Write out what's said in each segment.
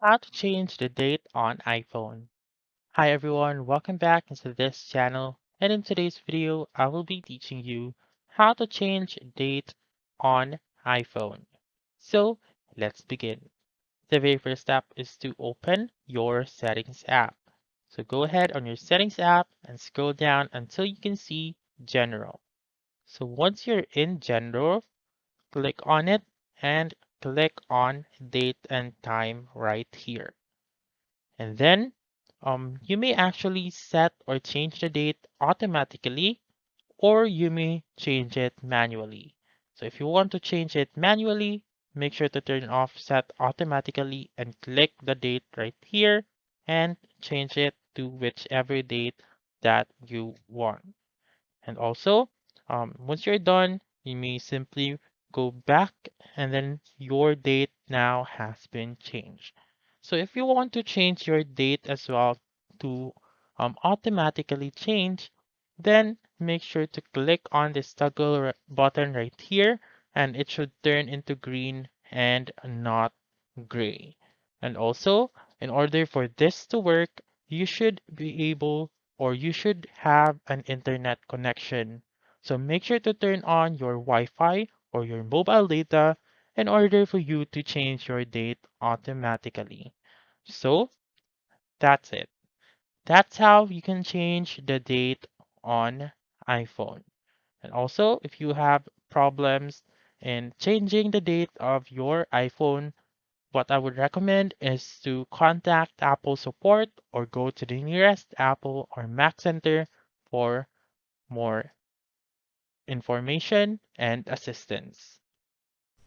How to change the date on iPhone. Hi everyone, welcome back into this channel, and in today's video I will be teaching you how to change date on iPhone. So let's begin. The very first step is to open your settings app. So go ahead on your settings app and scroll down until you can see general. So once you're in general, click on it and click on date and time right here. And then you may actually set or change the date automatically, or you may change it manually. So if you want to change it manually, make sure to turn off set automatically and click the date right here and change it to whichever date that you want. And also, once you're done, you may simply go back and then your date now has been changed. So if you want to change your date as well to automatically change, then make sure to click on this toggle button right here and it should turn into green and not gray. And also, in order for this to work, you should be able or you should have an internet connection. So make sure to turn on your Wi-Fi or your mobile data in order for you to change your date automatically. So that's it. That's how you can change the date on iPhone. And also, if you have problems in changing the date of your iPhone, what I would recommend is to contact Apple support or go to the nearest Apple or Mac Center for more information and assistance.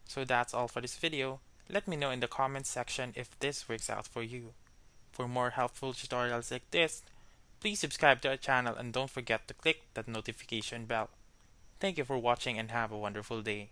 So that's all for this video. Let me know in the comments section if this works out for you. For more helpful tutorials like this, please subscribe to our channel and don't forget to click that notification bell. Thank you for watching and have a wonderful day.